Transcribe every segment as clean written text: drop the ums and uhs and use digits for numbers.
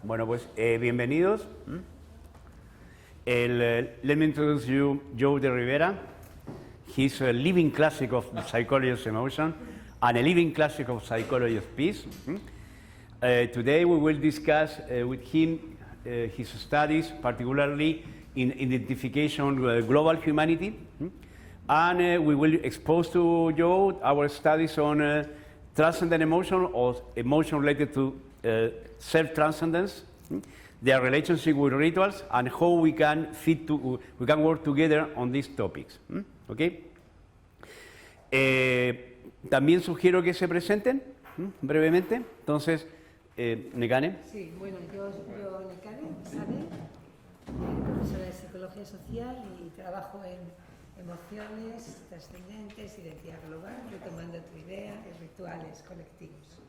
Bueno, pues bienvenidos. Let me introduce you Joe de Rivera. He's a living classic of psychology of emotion and a living classic of psychology of peace. Today we will discuss with him his studies, particularly in identification global humanity. And we will expose to Joe our studies on transcendent emotion or emotion related to self-transcendence, their relationship with rituals, and how we can work together on these topics. Okay? También sugiero que se presenten brevemente. Entonces, Nekane. Sí, bueno, yo Nekane, Basabe, profesora de Psicología Social y trabajo en emociones trascendentes, identidad global, retomando tu idea y rituales colectivos.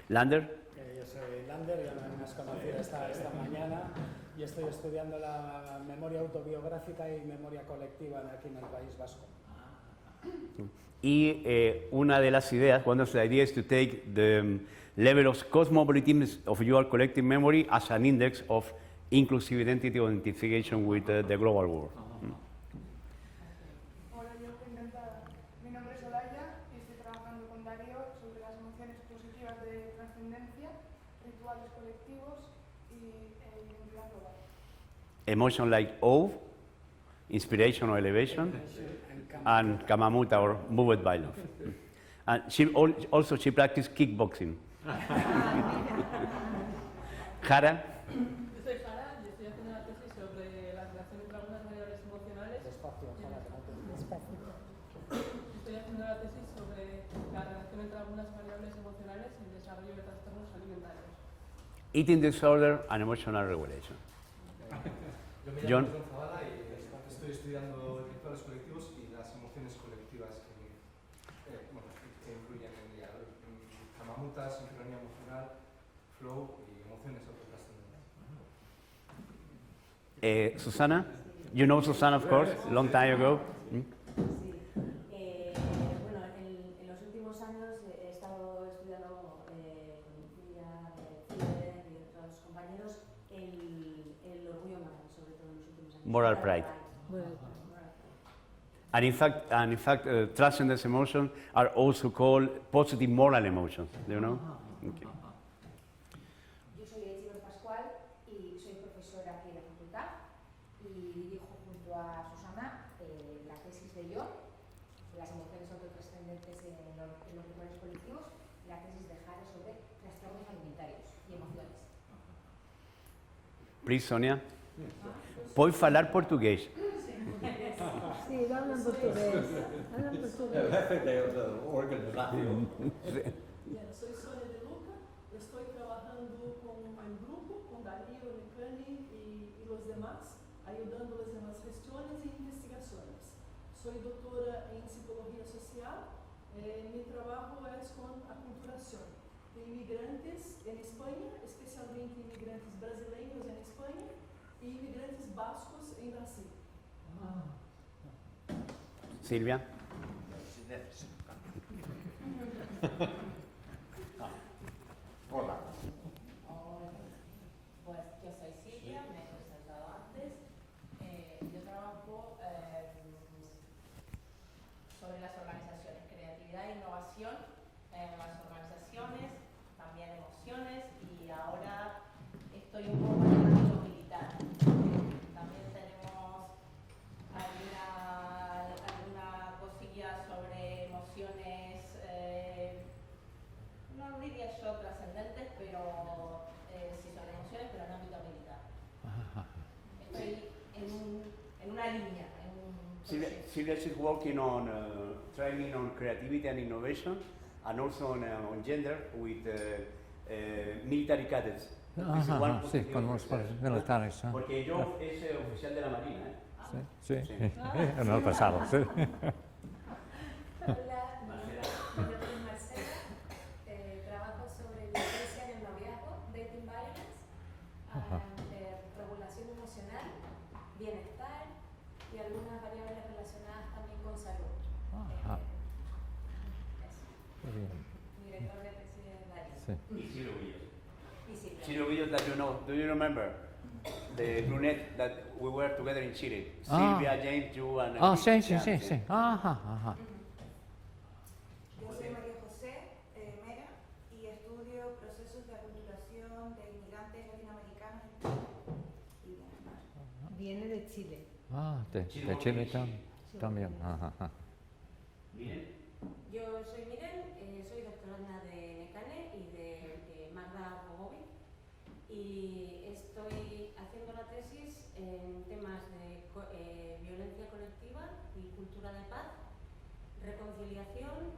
Lander. Yo soy Lander, ya me has conocido esta mañana y estoy estudiando la memoria autobiográfica y memoria colectiva aquí en el País Vasco. Y una de las ideas, one of the ideas is to take the level of cosmopolitanism of your collective memory as an index of inclusive identity or identification with the global world. Hola, yo encantada. Mi nombre es Olaya y estoy trabajando con Darío sobre las emociones positivas de trascendencia, rituales colectivos y identidad global. Emotion like awe, inspiration or elevation, and Kamamuta or moved by love. And she practiced kickboxing. Jara. Yo soy Sala y estoy haciendo una tesis sobre la relación entre algunas variables emocionales. Estoy haciendo la tesis sobre la relación entre algunas variables emocionales y el desarrollo de trastornos alimentarios. Eating disorder and emotional regulation. Yo me llamo Zavala y estoy estudiando rituales colectivos y las emociones colectivas que incluyen Kamamuta, sincronía emocional, flow y emociones autotrascendentes. Susana, you know Susana, of course, long time ago. Bueno, en los últimos años he estado estudiando con Rivera y otros compañeros el orgullo moral, sobre todo en los últimos años. Moral pride. And in fact, transcendent emotions are also called positive moral emotions. Do you know? Okay. Yo soy y soy profesora aquí en la Facultad y dirijo junto a Susana la tesis de yo, las emociones autotrascendentes en los rituales colectivos, y la tesis de Jara sobre trastornos alimentarios y emociones. Please, Sonia. Puoi falar português. Sí, hablan portugués. Hablan portugués. Bien, soy Sonia de Luca, estoy trabajando con un grupo, con Darío, Nekane y los demás, ayudándoles en las gestiones e investigaciones. Soy doctora en Psicología Social, mi trabajo es con aculturación de inmigrantes en España, especialmente inmigrantes brasileños en España y inmigrantes vascos en Brasil. Silvia. Hola. Pues yo soy Silvia, me he presentado antes. Yo trabajo sobre las organizaciones, creatividad e innovación en las organizaciones, también emociones, y ahora estoy un poco en el ámbito militar. También tenemos alguna cosilla sobre emociones, no diría yo trascendentes, pero sí son emociones, pero en ámbito militar. Estoy en una línea. Silvia is working on training on creativity and innovation, and also on gender with military cadets. Sí, con los militares. Porque yo es oficial de la Marina. Sí. En el pasado, sí. Hola, mi nombre es Marcela, trabajo sobre violencia en el noviazgo, dating violence, regulación emocional, bienestar y algunas variables relacionadas también con salud. Eso. Mi director de tesis es Darío. Y Silvia. Y Invisible. Chile video that you know. Do you remember the brunette that we were together in Chile? Ah. Silvia, James, you and Ah, sí, sí, yeah, sí, sí. Ajá, ajá. Yo soy María José Mera y estudio procesos de aculturación de inmigrantes latinoamericanos y demás. Viene de Chile. Ah, de Chile también. Ajá, ajá. Bien. Yo soy Miren, soy doctoranda de Necane y de Magda Bogovi y estoy haciendo la tesis en temas de violencia colectiva y cultura de paz, reconciliación,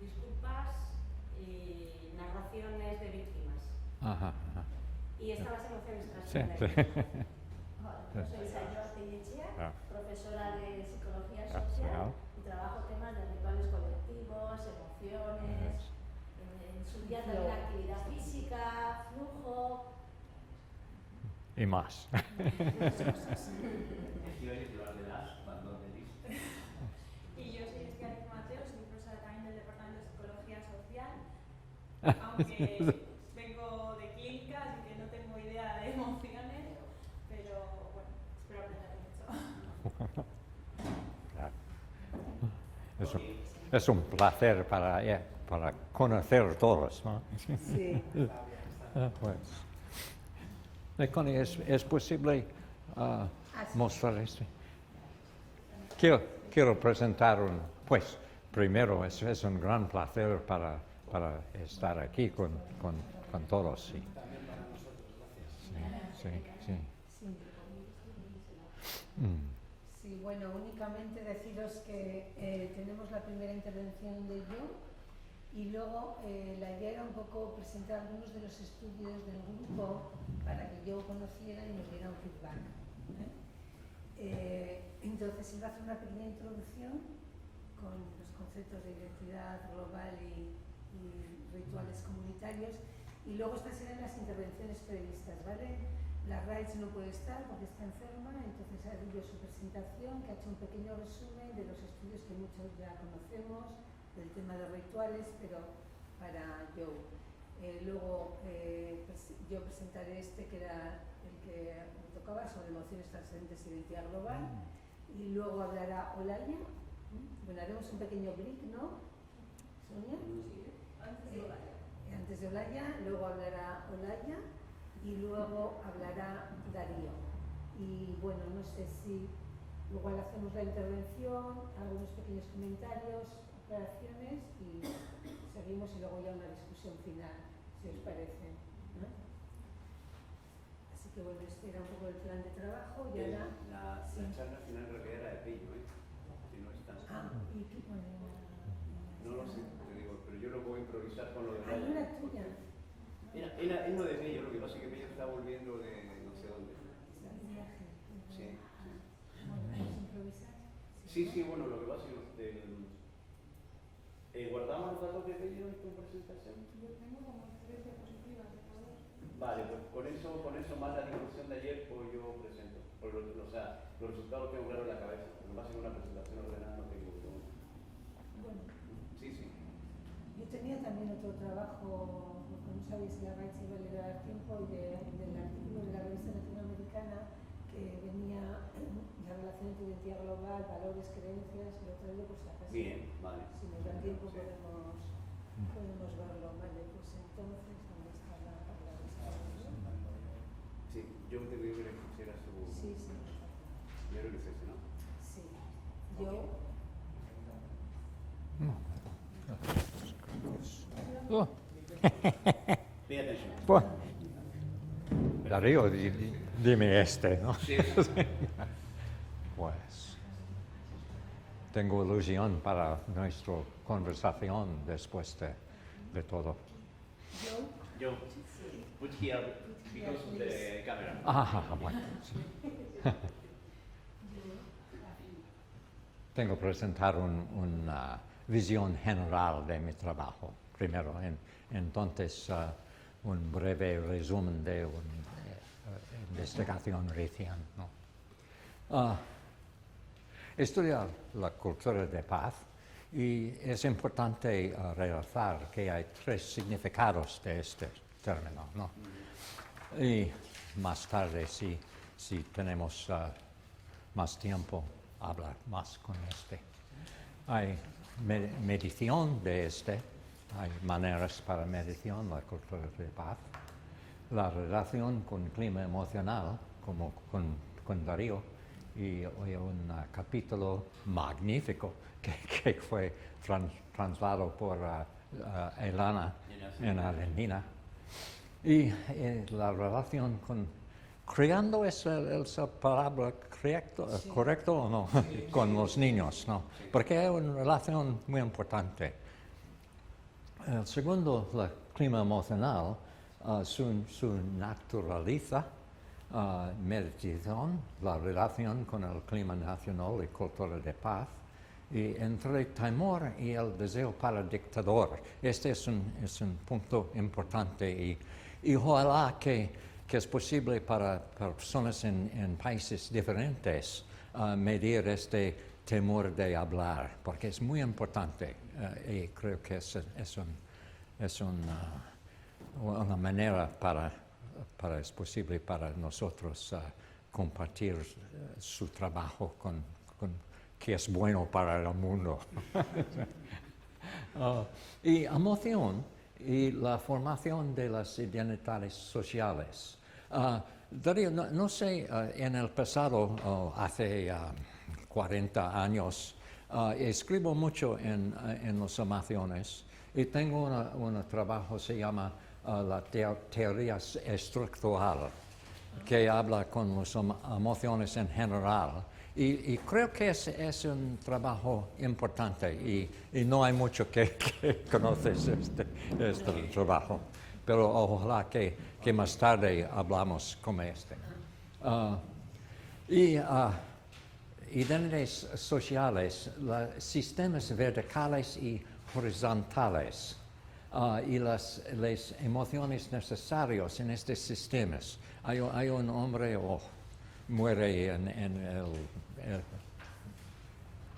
disculpas y narraciones de víctimas. Ajá, ajá. Y estas las emociones Sí, trascendentes. sí. Hola, soy Sayoa Telletxea, profesora de Psicología Ah, Social sí. y trabajo temas de rituales colectivos, emociones, en su día también actividad física, flujo. Y más. Y yo soy Esquivel Mateo, soy profesora también del Departamento de Psicología Social, aunque vengo de clínica, así que no tengo idea de emociones, pero bueno, espero aprender mucho. Es un placer para conocer todos, ¿no? Sí. Pues, Connie, ¿es posible mostrar esto? Quiero presentar pues, primero, es un gran placer para estar aquí con todos. Sí. Sí. Sí, bueno, únicamente deciros que tenemos la primera intervención de yo y luego la idea era un poco presentar algunos de los estudios del grupo para que yo conociera y nos diera un feedback. Entonces iba a hacer una pequeña introducción con los conceptos de identidad global y rituales comunitarios y luego estas eran las intervenciones previstas, ¿vale? La Raíz no puede estar porque está enferma, entonces ha hecho su presentación, que ha hecho un pequeño resumen de los estudios que muchos ya conocemos, del tema de rituales, pero para Joe. Luego yo presentaré este que era el que me tocaba sobre emociones trascendentes y identidad global, y luego hablará Olaya. Bueno, haremos un pequeño break, ¿no? Sonia. Antes de Olaya, luego hablará Olaya. Y luego hablará Darío. Y bueno, no sé si igual hacemos la intervención, algunos pequeños comentarios, aclaraciones y seguimos y luego ya una discusión final, si os parece, ¿no? Así que bueno, este era un poco el plan de trabajo y ahora... La charla final creo que era de Pillo, ¿eh? Si no está. ¿y qué pone? No lo sé, te digo, pero yo lo puedo improvisar con lo de... no era tuya. Era no de Pello, lo que pasa es que Pello está volviendo de no sé dónde. Está de viaje. Sí. Bueno, ¿vamos a improvisar? Sí, bueno, lo que pasa es que ¿guardamos los datos de Pello en tu presentación? Yo tengo como 3 diapositivas de todos. Vale, pues con eso más la discusión de ayer, pues yo presento. O sea, los resultados los tengo claros en la cabeza. Lo que pasa es que una presentación ordenada no tengo. Bueno. Sí. Yo tenía también otro trabajo, no sabía si la RAID iba a liberar tiempo, del artículo de la revista latinoamericana que venía la relación entre identidad global, valores, creencias, y lo traigo por si acaso. Bien, vale. Si nos da tiempo podemos verlo, vale, pues entonces, ¿dónde está la Basabe? Sí, yo te pido que le pusiera su... Sí. Yo creo que es ese, ¿no? Sí. Yo... Pay attention. Pues, Darío, dime este, ¿no? Sí. Pues, tengo ilusión para nuestra conversación después de todo. Yo, put here because of the camera. Bueno. Sí. Tengo que presentar una visión general de mi trabajo. Primero, entonces, un breve resumen de una investigación reciente, ¿no? Estudiar la cultura de paz y es importante realzar que hay 3 significados de este término, ¿no? Y más tarde, si tenemos más tiempo, hablar más con este. Hay medición de hay maneras para medición, la cultura de paz, la relación con clima emocional, como con Darío, y hoy un capítulo magnífico que fue trasladado por Elana en Argentina. Y la relación con... Criando es la palabra correcto o no, con los niños, ¿no? Porque es una relación muy importante. El segundo, el clima emocional, su naturaliza, meditación, la relación con el clima nacional y cultura de paz, y entre temor y el deseo para dictador. Este es un punto importante y ojalá que es posible para personas en países diferentes medir este temor de hablar, porque es muy importante y creo que es una manera es posible para nosotros compartir su trabajo que es bueno para el mundo. Y emoción y la formación de las identidades sociales. Darío, no sé, en el pasado, hace 40 años, escribo mucho en las emociones y tengo un trabajo, se llama la teoría estructural, que habla con las emociones en general. Y creo que es un trabajo importante y no hay mucho que conoces este trabajo, pero ojalá que más tarde hablamos como este. Identidades sociales, sistemas verticales y horizontales y las emociones necesarias en estos sistemas. Hay un hombre muere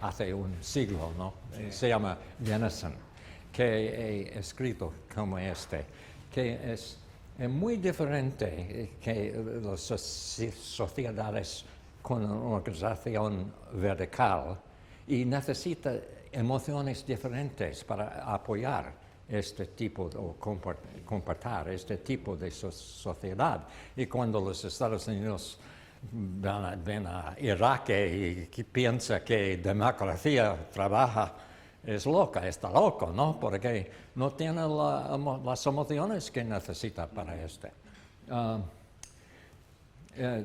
hace un siglo, ¿no? Se llama Jensen, que he escrito como que es muy diferente que las sociedades con una organización vertical y necesita emociones diferentes para apoyar este tipo o comportar este tipo de sociedad. Y cuando los Estados Unidos ven a Irak y piensa que democracia trabaja, está loco, ¿no? Porque no tiene las emociones que necesita para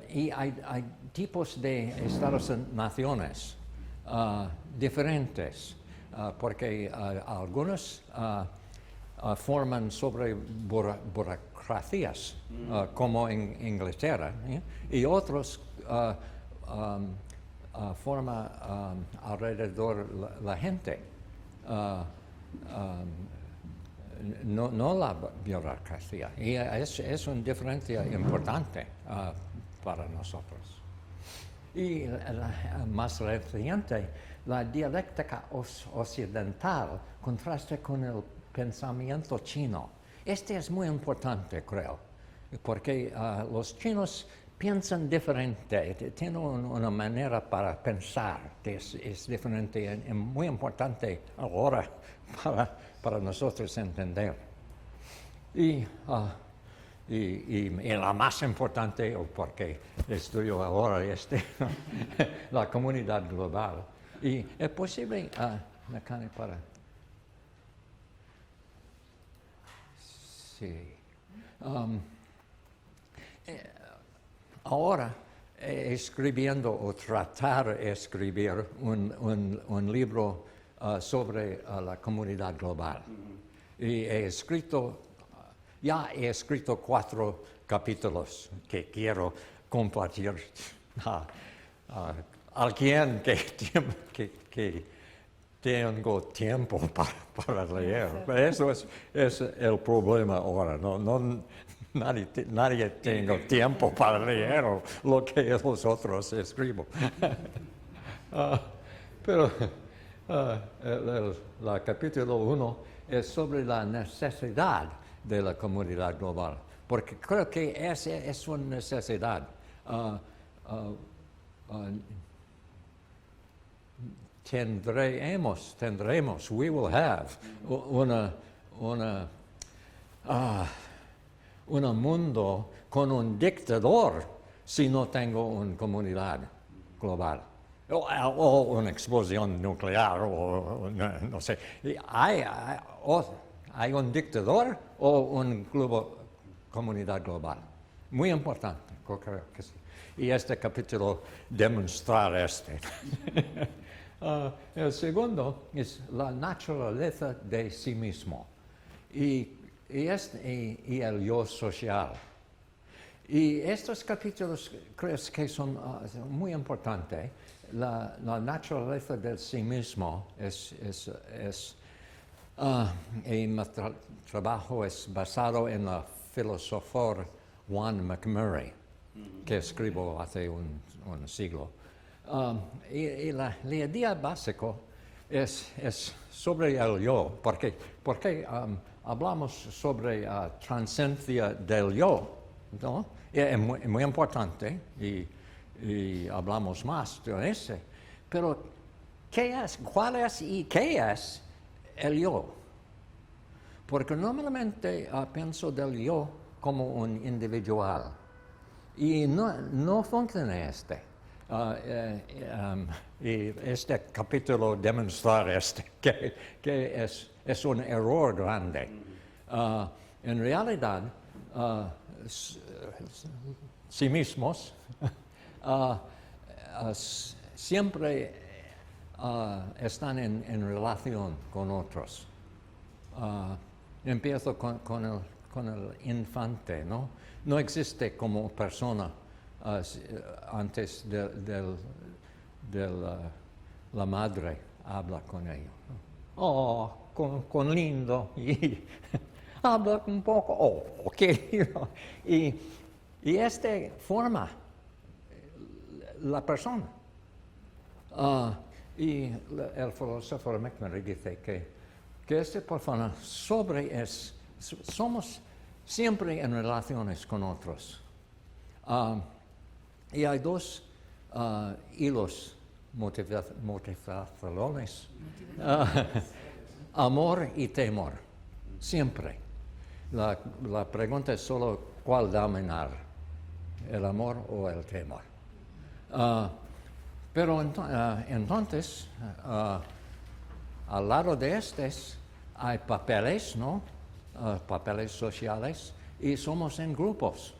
y hay tipos de Estados-naciones diferentes, porque algunos forman sobre burocracias, como en Inglaterra, y otros forman alrededor la gente, no la burocracia. Y es una diferencia importante para nosotros. Y más reciente, la dialéctica occidental contrasta con el pensamiento chino. Este es muy importante, creo, porque los chinos piensan diferente, tienen una manera para pensar que es diferente y muy importante ahora para nosotros entender. Y la más importante, porque estudio ahora la comunidad global. Y es posible, sí. Ahora escribiendo o tratar de escribir un libro sobre la comunidad global. Y ya he escrito 4 capítulos que quiero compartir a alguien que tengo tiempo para leer. Eso es el problema ahora. Nadie tiene tiempo para leer lo que los otros escriben. Pero el capítulo 1 es sobre la necesidad de la comunidad global, porque creo que es una necesidad. Tendremos, we will have un mundo con un dictador si no tengo una comunidad global. O una explosión nuclear, o no sé. ¿Hay un dictador o una comunidad global? Muy importante, creo que sí. Y este capítulo demuestra este. El segundo es la naturaleza de sí mismo y el yo social. Y estos capítulos creo que son muy importantes. La naturaleza de sí mismo mi trabajo es basado en el filósofo Juan McMurray, que escribió hace un siglo. Y la idea básica es sobre el yo, porque hablamos sobre trascendencia del yo, ¿no? Es muy importante y hablamos más de eso. Pero, ¿cuál es y qué es el yo? Porque normalmente pienso del yo como un individual y no funciona y este capítulo demuestra que es un error grande. En realidad, sí mismos siempre están en relación con otros. Empiezo con el infante, ¿no? No existe como persona antes de la madre habla con ellos. Oh, con lindo, y habla un poco, oh, querido. Y este forma la persona. Y el filósofo McMurray dice que esta persona somos siempre en relaciones con otros. Y hay dos hilos motivacionales, amor y temor, siempre. La pregunta es solo cuál dominar, el amor o el temor. Pero entonces, al lado de estos hay papeles, ¿no? Papeles sociales, y somos en grupos.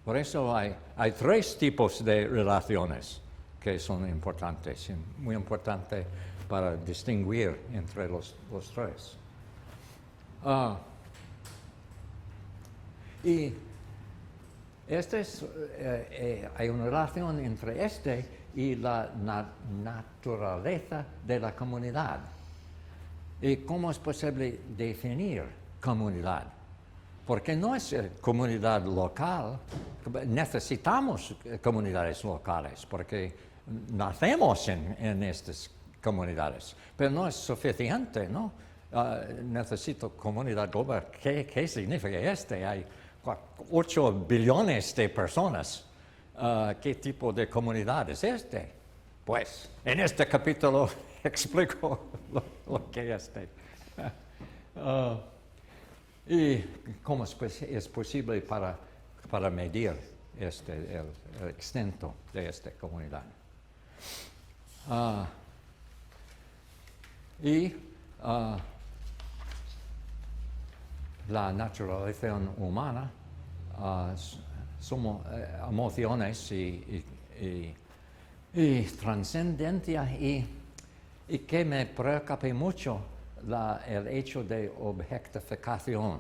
Por eso hay tres tipos de relaciones que son importantes, muy importante para distinguir entre los tres. Y hay una relación entre y la naturaleza de la comunidad. ¿Y cómo es posible definir comunidad? Porque no es comunidad local, necesitamos comunidades locales, porque nacemos en estas comunidades, pero no es suficiente, ¿no? Necesito comunidad global. ¿Qué significa Hay 8 billones de personas. ¿Qué tipo de comunidad es Pues, en este capítulo explico lo que es y cómo es posible para medir el extento de esta comunidad. La naturaleza humana somos emociones y trascendencia y que me preocupa mucho el hecho de objetificación,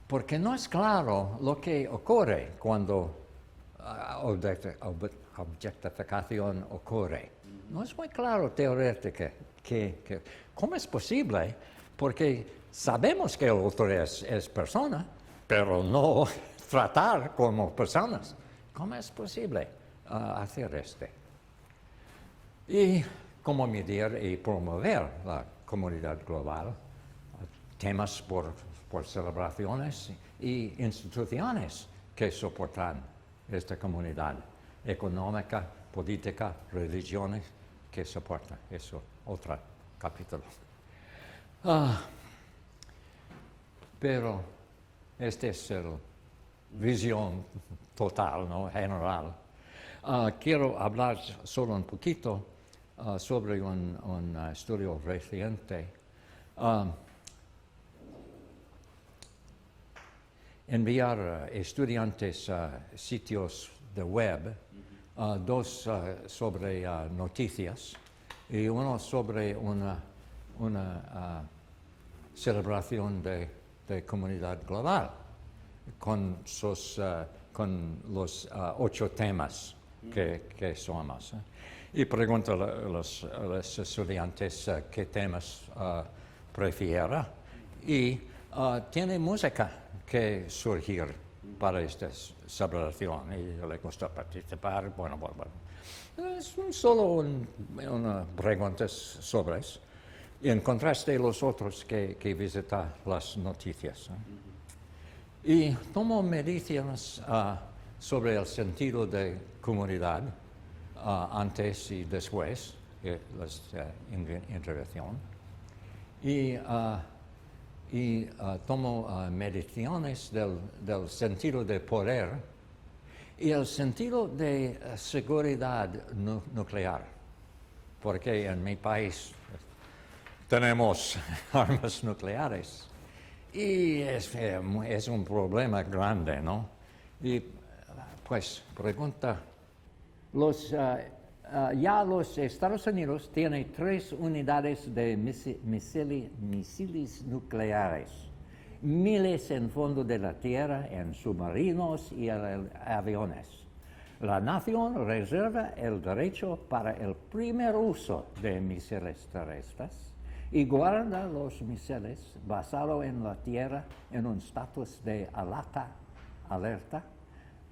porque no es claro lo que ocurre cuando objetificación ocurre. No es muy claro teórica cómo es posible, porque sabemos que el otro es persona, pero no tratar como personas. ¿Cómo es posible hacer Y cómo medir y promover la comunidad global, temas por por celebraciones y instituciones que soportan esta comunidad económica, política, religiones que soportan. Eso, otro capítulo. Pero esta es la visión total, ¿no? General. Quiero hablar solo un poquito sobre un estudio reciente. Enviar estudiantes a sitios de web, dos sobre noticias y uno sobre una celebración de comunidad global con los 8 temas que somos. Y pregunto a los estudiantes qué temas prefieren y tiene música que surgir para esta celebración y le gusta participar. Bueno. Es solo una pregunta sobre eso. Y en contraste los otros que visitan las noticias. Y tomo mediciones sobre el sentido de comunidad antes y después de la intervención. Y tomo mediciones del sentido de poder y el sentido de seguridad nuclear, porque en mi país tenemos armas nucleares y es un problema grande, ¿no? Y pues pregunta, ya los Estados Unidos tienen 3 unidades de misiles nucleares, miles en fondo de la tierra, en submarinos y en aviones. La nación reserva el derecho para el primer uso de misiles terrestres y guarda los misiles basados en la tierra en un estatus de alerta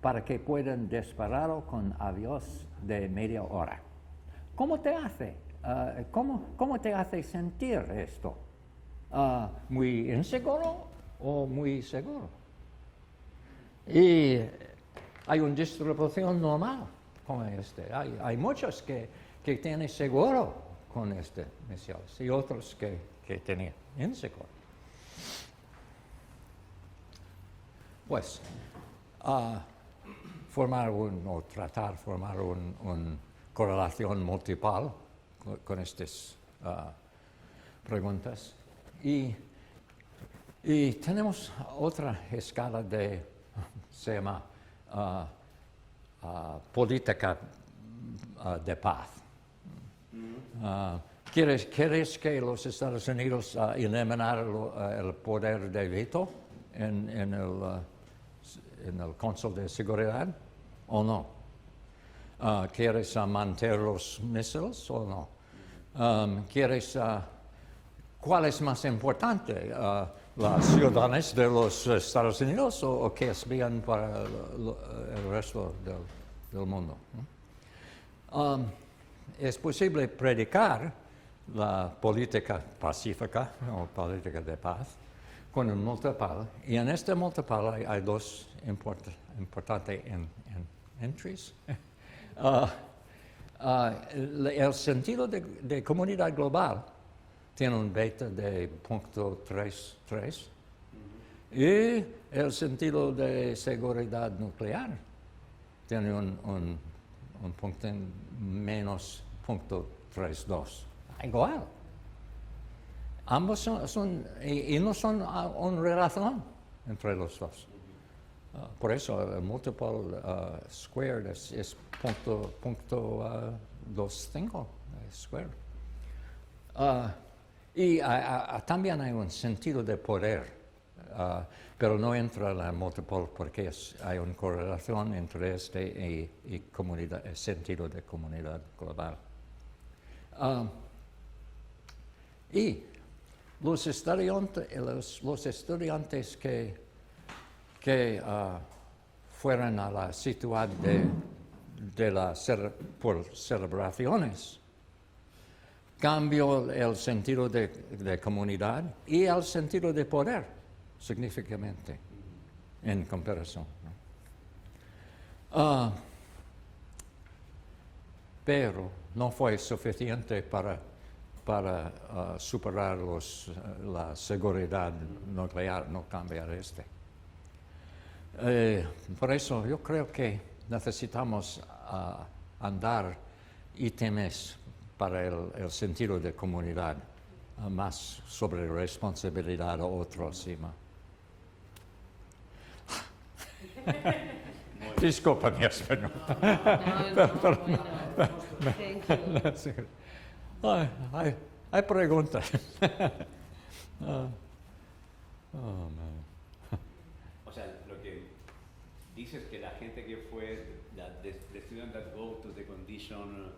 para que puedan dispararlo con aviones de media hora. ¿Cómo te hace sentir esto? ¿Muy inseguro o muy seguro? Y hay una distribución normal como este. Hay muchos que tienen seguro con este misiles y otros que tienen inseguro. Pues, tratar de formar una correlación multiple con estas preguntas. Y tenemos otra escala se llama política de paz. ¿Quieres que los Estados Unidos eliminen el poder de veto en el Consejo de Seguridad o no? ¿Quieres mantener los misiles o no? ¿Cuál es más importante? ¿Las ciudadanas de los Estados Unidos o qué es bien para el resto del mundo? Es posible predicar la política pacífica o política de paz con un multiple, y en este multiple hay 2 importantes entries. El sentido de comunidad global tiene un beta de 0.33 y el sentido de seguridad nuclear tiene un punto menos 0.32. Igual. Ambos son y no son una relación entre los dos. Por eso el multiple squared es 0.25 squared. Y también hay un sentido de poder, pero no entra la multiple porque hay una correlación entre y comunidad, el sentido de comunidad global. Y los estudiantes que fueron a la situación por celebraciones, cambió el sentido de comunidad y el sentido de poder significativamente en comparación, ¿no? Pero no fue suficiente para superar la seguridad nuclear, no cambiar este. Por eso yo creo que necesitamos andar ítems para el sentido de comunidad, más sobre responsabilidad a otros y más. Disculpa mi español. Hay preguntas. O sea, lo que dices que la gente que fue, the students that go to the condition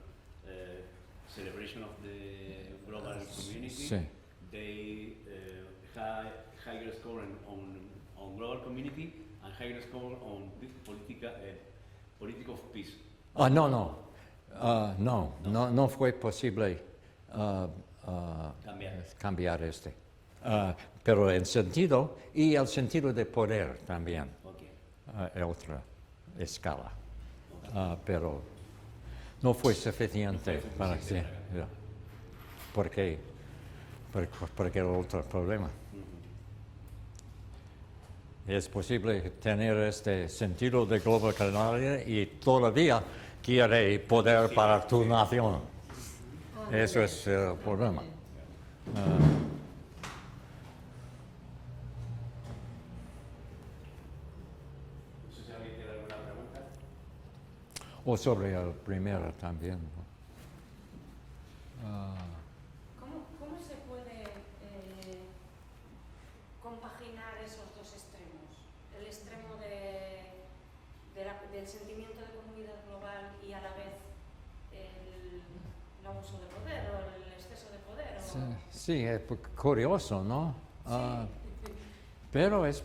celebration of the global community, Sí. they higher score on global community and higher score on political of peace. No fue posible cambiar este. Pero en sentido, y el sentido de poder también, en otra escala. Pero no fue suficiente para sí, porque era otro problema. Es posible tener este sentido de globalidad y todavía quiere poder para tu nación. Eso es el problema. ¿Alguien tiene alguna pregunta? O sobre el primero también, ¿no? ¿Cómo se puede compaginar esos dos extremos? El extremo del sentimiento de comunidad global y a la vez el abuso de poder o el exceso de poder. Sí, es curioso, ¿no? Pero es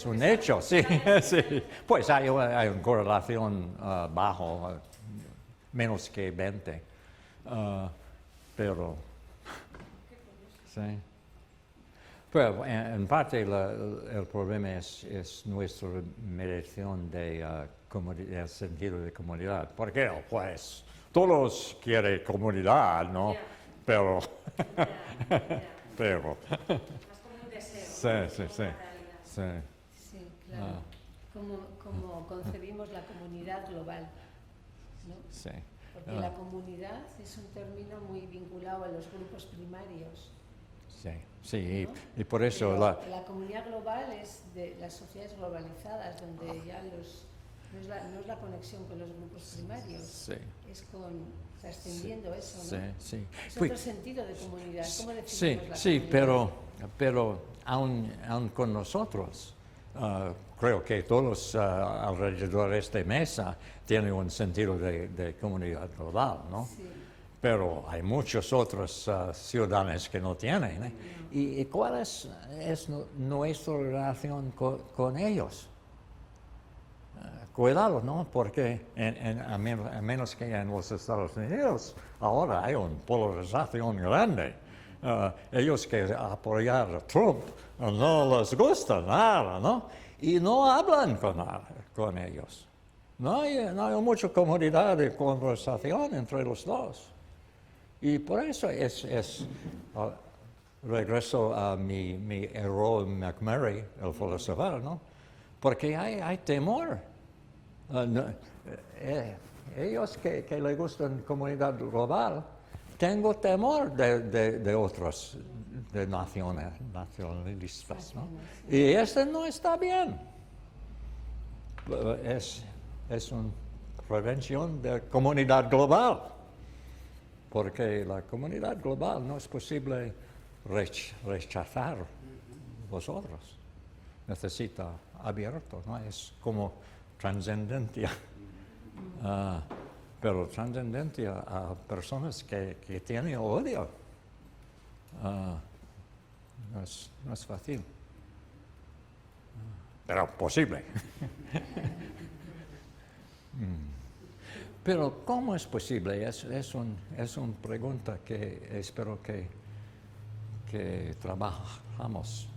un hecho, sí, sí. Pues hay una correlación bajo, menos que 20. Pero, sí. Pero en parte el problema es nuestra medición del sentido de comunidad. Porque, pues, todos quieren comunidad, ¿no? Yeah. Pero, Pero. Más como un deseo. Sí. Sí, claro. Como concebimos la comunidad global, ¿no? Sí. Porque la comunidad es un término muy vinculado a los grupos primarios. Sí, ¿no? y por eso Pero la comunidad global es de las sociedades globalizadas, donde ya no es la conexión con los grupos primarios, es trascendiendo eso, ¿no? Sí. Es otro sentido de comunidad. ¿Cómo definimos la Sí, comunidad? pero aún con nosotros, creo que todos alrededor de esta mesa tienen un sentido de comunidad global, ¿no? Sí. Pero hay muchos otros ciudadanos que no tienen, ¿eh? ¿Y cuál es nuestra relación con ellos? Cuidado, ¿no? Porque a menos que en los Estados Unidos ahora hay una polarización grande. Ellos que apoyar a Trump no les gusta nada, ¿no? Y no hablan con ellos. No hay mucha comunidad de conversación entre los dos. Y por eso regreso a mi héroe McMurray, el filósofo, ¿no? Porque hay temor. Ellos que les gustan comunidad global, tengo temor de otros, de nacionalistas, ¿no? Y eso no está bien. Es una prevención de comunidad global, porque la comunidad global no es posible rechazar vosotros. Necesita abierto, ¿no? Es como trascendencia. Pero trascendencia a personas que tienen odio no es fácil. Pero posible. Pero ¿cómo es posible? Es una pregunta que espero que que trabajamos.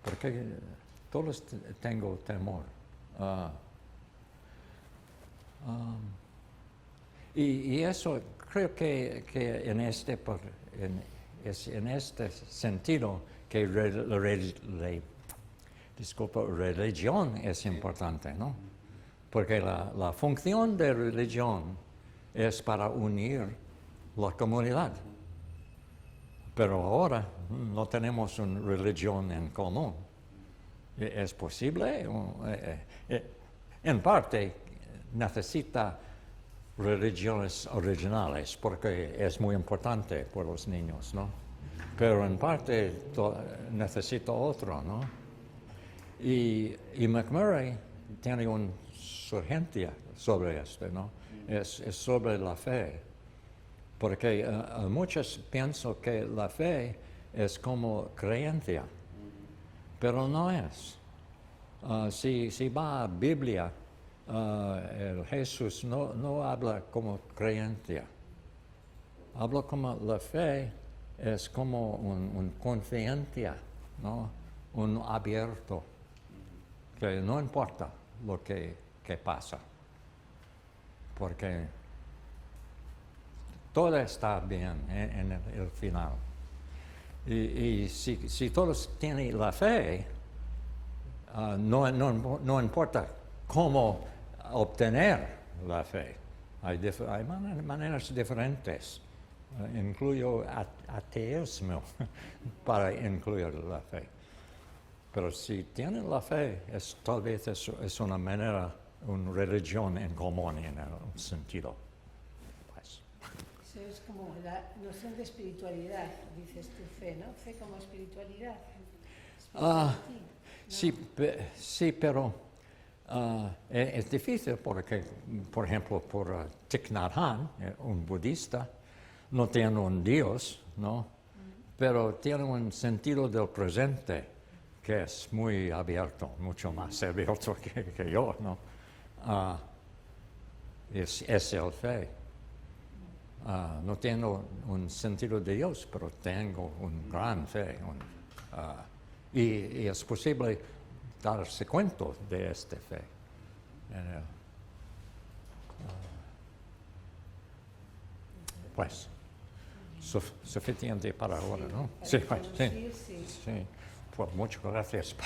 Porque todos tengo temor. Y eso creo que es en este sentido que religión es importante, ¿no? Porque la función de religión es para unir la comunidad. Pero ahora no tenemos una religión en común. ¿Es posible? En parte necesita religiones originales porque es muy importante por los niños, ¿no? Pero en parte necesita otro, ¿no? Y McMurray tiene una surgencia sobre esto, ¿no? Es sobre la fe. Porque muchos piensan que la fe es como creencia, pero no es. Si va a la Biblia, el Jesús no habla como creencia. Habla como la fe es como un conciencia, ¿no? Un abierto, que no importa lo que pasa, porque todo está bien en el final. Y si todos tienen la fe, no importa cómo obtener la fe. Hay maneras diferentes. Incluyo ateísmo para incluir la fe. Pero si tienen la fe, tal vez es una manera, una religión en común en un sentido. Eso es como la noción de espiritualidad, dices tu fe, ¿no? Fe como espiritualidad. Sí, pero es difícil porque, por ejemplo, por Thich Nhat Hanh, un budista, no tiene un Dios, ¿no? Pero tiene un sentido del presente que es muy abierto, mucho más abierto que yo, ¿no? Es el fe. No tengo un sentido de Dios, pero tengo un gran fe. Y es posible darse cuenta de esta fe. Pues, suficiente para ahora, ¿no? Sí. Pues muchas gracias.